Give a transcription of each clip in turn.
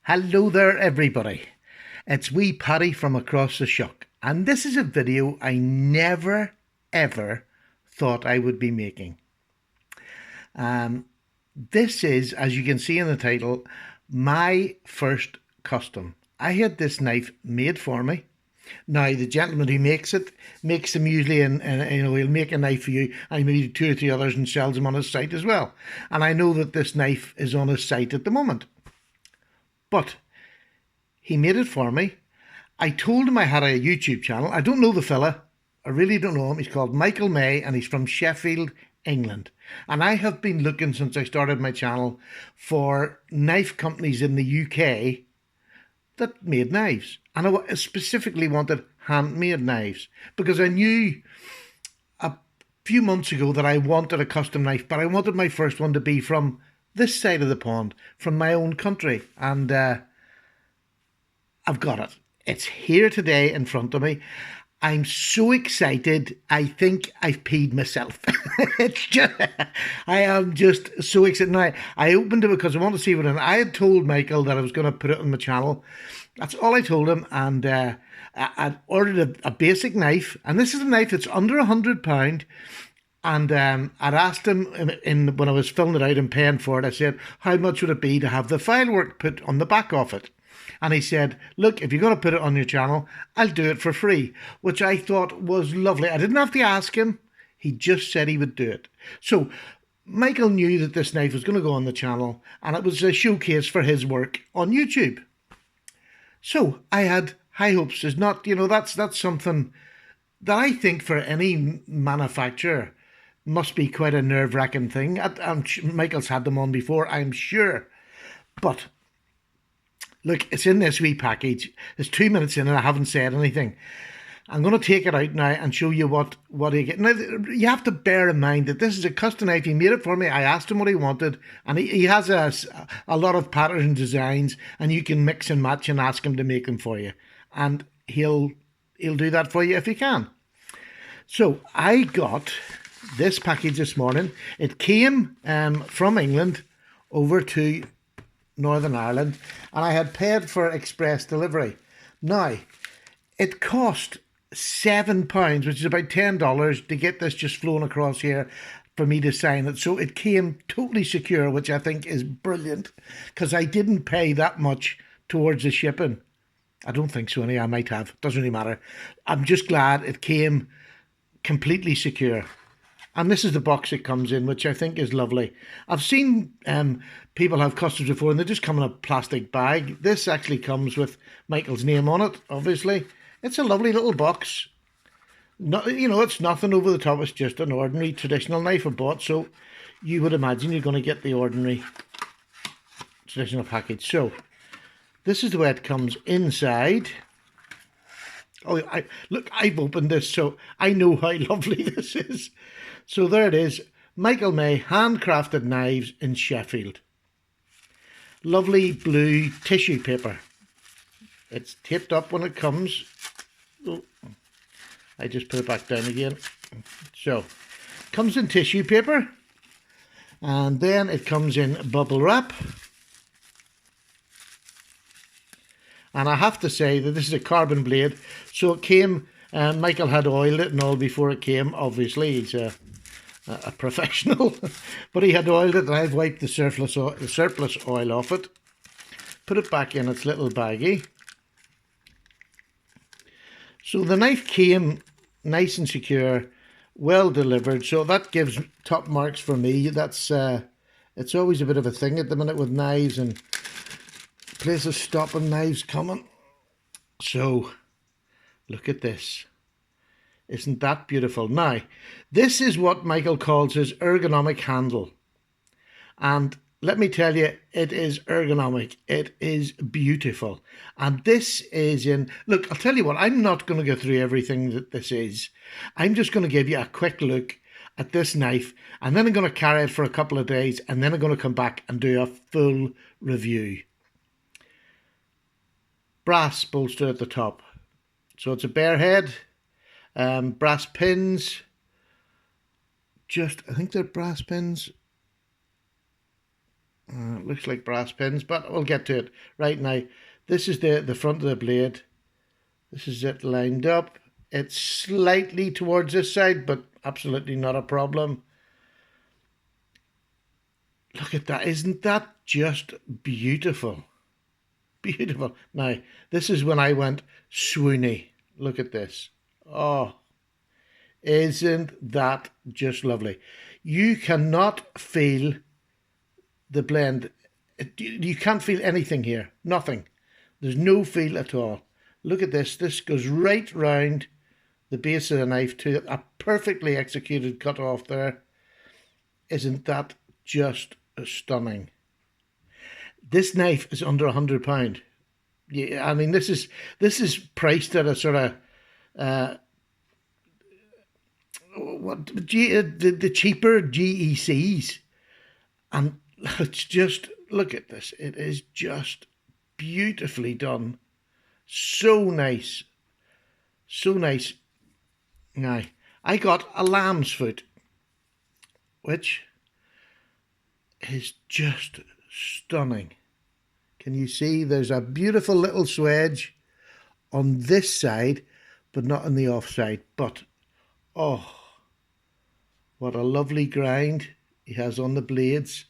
Hello there, everybody. It's wee Paddy from across the shuck, and this is a video I never ever thought I would be making. This is, as you can see in the title, my first custom. I had this knife made for me. Now, the gentleman who makes them usually, he'll make a knife for you, and maybe two or three others, and sells them on his site as well. And I know that this knife is on his site at the moment, but he made it for me. I told him I had a YouTube channel. I don't know the fella. I really don't know him. He's called Michael May, and he's from Sheffield, England. And I have been looking since I started my channel for knife companies in the UK that made knives. And I specifically wanted handmade knives because I knew a few months ago that I wanted a custom knife, but I wanted my first one to be from this side of the pond, from my own country. And I've got it. It's here today in front of me. I'm so excited. I think I've peed myself. I am just so excited. Now, I opened it because I want to see what I had told Michael that I was going to put it on my channel. That's all I told him. And I'd ordered a basic knife. And this is a knife that's under £100. And I'd asked him when I was filling it out and paying for it, I said, how much would it be to have the file work put on the back of it? And he said, look, if you're going to put it on your channel, I'll do it for free, which I thought was lovely. I didn't have to ask him. He just said he would do it. So Michael knew that this knife was going to go on the channel, and it was a showcase for his work on YouTube. So I had high hopes. It's not, that's something that I think for any manufacturer must be quite a nerve-wracking thing. Michael's had them on before, I'm sure. But look, it's in this wee package. There's 2 minutes in and I haven't said anything. I'm going to take it out now and show you what you get. Now, you have to bear in mind that this is a custom knife. He made it for me. I asked him what he wanted. And he has a lot of patterns and designs. And you can mix and match and ask him to make them for you. And he'll do that for you if he can. So I got this package this morning. It came from England over to Northern Ireland, and I had paid for express delivery. Now, it cost £7, which is about $10, to get this just flown across here for me to sign it. So it came totally secure, which I think is brilliant, because I didn't pay that much towards the shipping. I don't think so, I might have. Doesn't really matter. I'm just glad it came completely secure. And this is the box it comes in, which I think is lovely. I've seen people have customs before and they just come in a plastic bag. This actually comes with Michael's name on it, obviously. It's a lovely little box. It's nothing over the top. It's just an ordinary traditional knife I bought. So you would imagine you're going to get the ordinary traditional package. So this is the way it comes inside. Oh, look, I've opened this, so I know how lovely this is. So there it is, Michael May handcrafted knives in Sheffield. Lovely blue tissue paper. It's taped up when it comes. Oh, I just put it back down again. So, comes in tissue paper, and then it comes in bubble wrap. And I have to say that this is a carbon blade, so it came. Michael had oiled it and all before it came. Obviously, he's a professional, but he had oiled it, and I've wiped the surplus oil off it. Put it back in its little baggie. So the knife came nice and secure, well delivered. So that gives top marks for me. That's it's always a bit of a thing at the minute with knives and places stopping knives coming. So look at this. Isn't that beautiful? Now, this is what Michael calls his ergonomic handle. And let me tell you, it is ergonomic. It is beautiful. And this is in... Look, I'll tell you what, I'm not going to go through everything that this is. I'm just going to give you a quick look at this knife. And then I'm going to carry it for a couple of days. And then I'm going to come back and do a full review. Brass bolster at the top. So it's a bare head. Brass pins. I think they're brass pins. Looks like brass pins, but we'll get to it right now. This is the front of the blade. This is it lined up. It's slightly towards this side, but absolutely not a problem. Look at that. Isn't that just beautiful? Beautiful. Now, this is when I went swoony. Look at this. Oh, isn't that just lovely? You cannot feel the blend. You can't feel anything here. Nothing. There's no feel at all. Look at this. This goes right round the base of the knife to a perfectly executed cut off there. Isn't that just stunning? This knife is under £100. Yeah, I mean this is priced at a sort of the cheaper GECs, and it's just look at this. It is just beautifully done. So nice, so nice. Now I got a lamb's foot, which is just stunning. Can you see there's a beautiful little swedge on this side, but not on the off side. But, oh, what a lovely grind he has on the blades.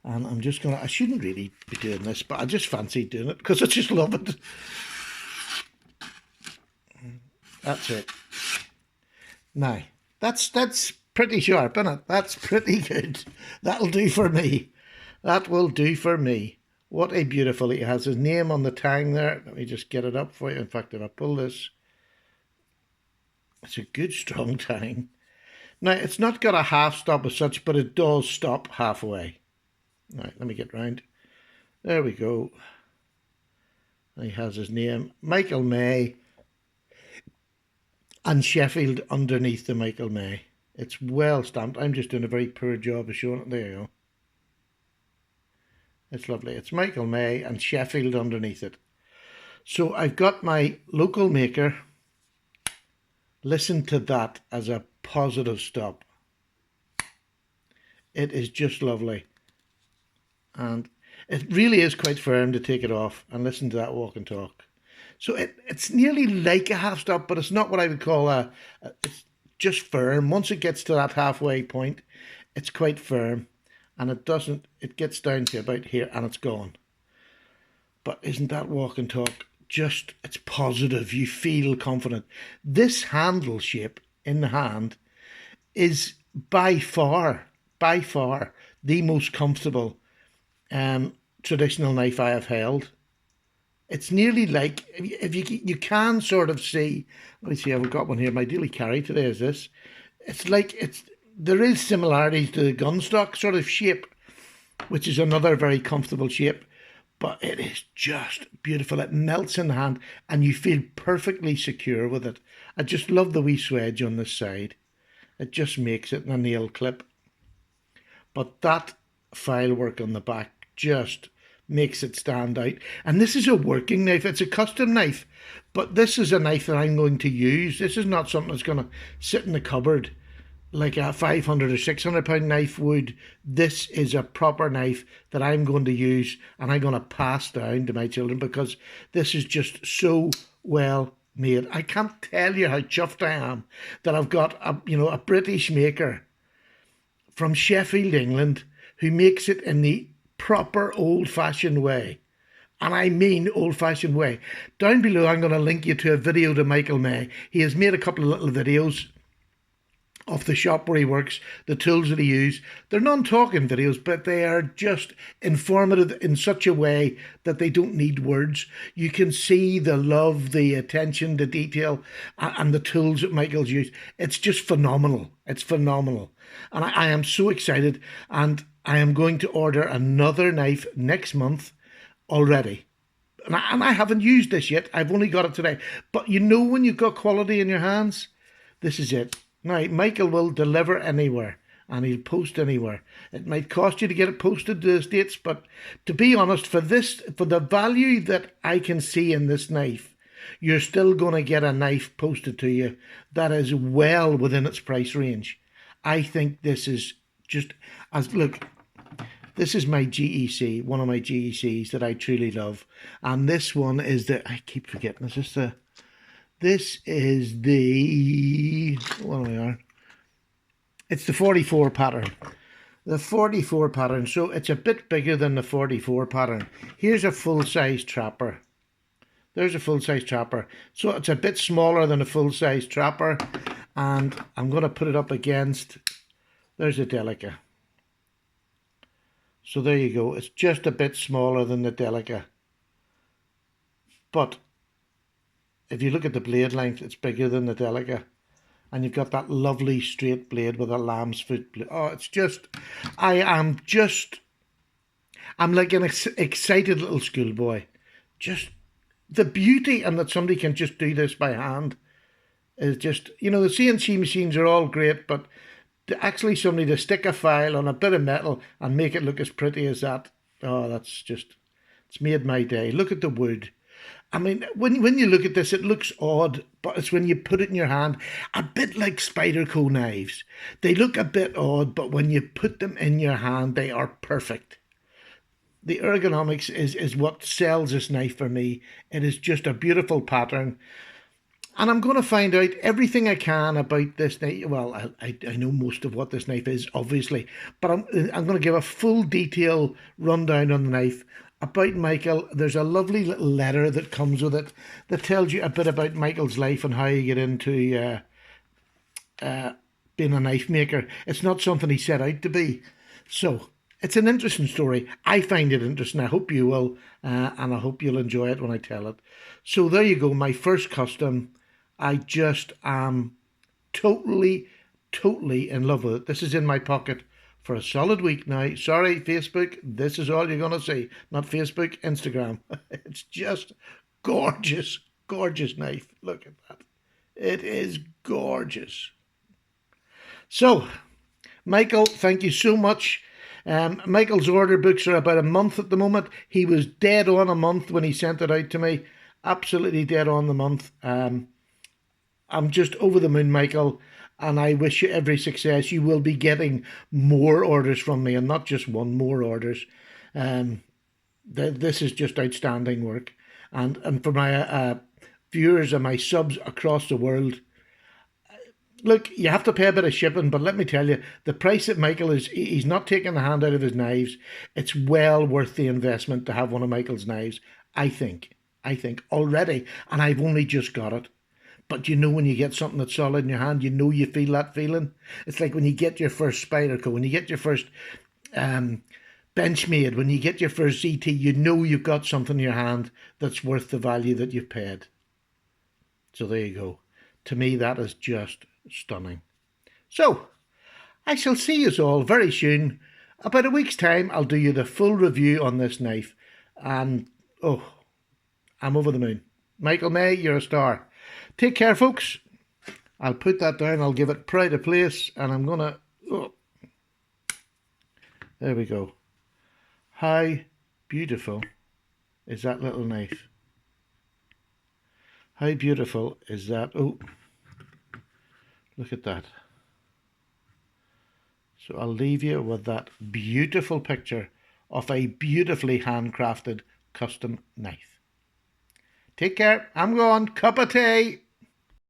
And I'm just going to, I shouldn't really be doing this, but I just fancy doing it because I just love it. That's it. Now, that's pretty sharp, isn't it? That's pretty good. That'll do for me. That will do for me. What a beautiful, he has his name on the tang there. Let me just get it up for you. In fact, if I pull this, it's a good strong tang. Now, it's not got a half stop as such, but it does stop halfway. Right, let me get round. There we go. He has his name, Michael May, and Sheffield underneath the Michael May. It's well stamped. I'm just doing a very poor job of showing it. There you go. It's lovely. It's Michael May and Sheffield underneath it. So I've got my local maker. Listen to that as a positive stop. It is just lovely. And it really is quite firm to take it off. And listen to that walk and talk. So it's nearly like a half stop, but it's not what I would call it's just firm. Once it gets to that halfway point, it's quite firm. And it gets down to about here and it's gone. But isn't that walk and talk just, it's positive, you feel confident. This handle shape in the hand is by far the most comfortable traditional knife I have held. It's nearly like, if you can sort of see, let me see, I've got one here, my daily carry today is this. It's like, there is similarities to the gun stock sort of shape, which is another very comfortable shape, but it is just beautiful. It melts in the hand and you feel perfectly secure with it. I just love the wee swedge on this side. It just makes it in a nail clip. But that file work on the back just makes it stand out. And this is a working knife. It's a custom knife, but this is a knife that I'm going to use. This is not something that's going to sit in the cupboard like a £500 or £600 knife would. This is a proper knife that I'm going to use and I'm going to pass down to my children because this is just so well made. I can't tell you how chuffed I am that I've got a British maker from Sheffield, England, who makes it in the proper old-fashioned way. And I mean old-fashioned way. Down below, I'm going to link you to a video to Michael May. He has made a couple of little videos of the shop where he works, the tools that he uses. They're non-talking videos, but they are just informative in such a way that they don't need words. You can see the love, the attention, the detail, and the tools that Michael's used. It's just phenomenal. It's phenomenal. And I am so excited, and I am going to order another knife next month already. And I haven't used this yet. I've only got it today. But you know when you've got quality in your hands? This is it. Now, Michael will deliver anywhere and he'll post anywhere. It might cost you to get it posted to the States, but to be honest, for the value that I can see in this knife, you're still going to get a knife posted to you that is well within its price range. I think this is just, look, This is my GEC, one of my GECs that I truly love. And this one is I keep forgetting, this is the, what am I on? It's the 44 pattern. The 44 pattern, so it's a bit bigger than the 44 pattern. Here's a full-size trapper. There's a full-size trapper. So it's a bit smaller than a full-size trapper. And I'm going to put it up against, there's a Delica. So there you go. It's just a bit smaller than the Delica. But if you look at the blade length, it's bigger than the Delica. And you've got that lovely straight blade with a lamb's foot blade. Oh, it's just, I'm like an excited little schoolboy. Just the beauty, and that somebody can just do this by hand is just, the CNC machines are all great, but actually somebody to stick a file on a bit of metal and make it look as pretty as that, oh, it's made my day. Look at the wood. I mean, when you look at this, it looks odd, but it's when you put it in your hand, a bit like Spyderco knives. They look a bit odd, but when you put them in your hand, they are perfect. The ergonomics is what sells this knife for me. It is just a beautiful pattern. And I'm going to find out everything I can about this knife. Well, I know most of what this knife is, obviously, but I'm going to give a full detail rundown on the knife. About Michael, there's a lovely little letter that comes with it that tells you a bit about Michael's life and how you get into being a knife maker. It's not something he set out to be. So it's an interesting story. I find it interesting. I hope you will, and I hope you'll enjoy it when I tell it. So there you go, my first custom. I just am totally in love with it. This is in my pocket for a solid week now. Sorry, Facebook, this is all you're going to see. Not Facebook, Instagram. It's just gorgeous, gorgeous knife. Look at that. It is gorgeous. So, Michael, thank you so much. Michael's order books are about a month at the moment. He was dead on a month when he sent it out to me. Absolutely dead on the month. I'm just over the moon, Michael, and I wish you every success. You will be getting more orders from me, and not just one, more orders. This is just outstanding work. And for my viewers and my subs across the world, look, you have to pay a bit of shipping, but let me tell you, the price that Michael is, he's not taking the hand out of his knives. It's well worth the investment to have one of Michael's knives, I think already, and I've only just got it. But when you get something that's solid in your hand, you feel that feeling. It's like when you get your first Spyderco, when you get your first Benchmade, when you get your first ZT, you've got something in your hand that's worth the value that you've paid. So there you go. To me, that is just stunning. So, I shall see you all very soon. About a week's time, I'll do you the full review on this knife. And, I'm over the moon. Michael May, you're a star. Take care, folks. I'll put that down. I'll give it pride of place. And I'm going to... There we go. How beautiful is that little knife? How beautiful is that? Oh, look at that. So I'll leave you with that beautiful picture of a beautifully handcrafted custom knife. Take care. I'm gone. Cup of tea.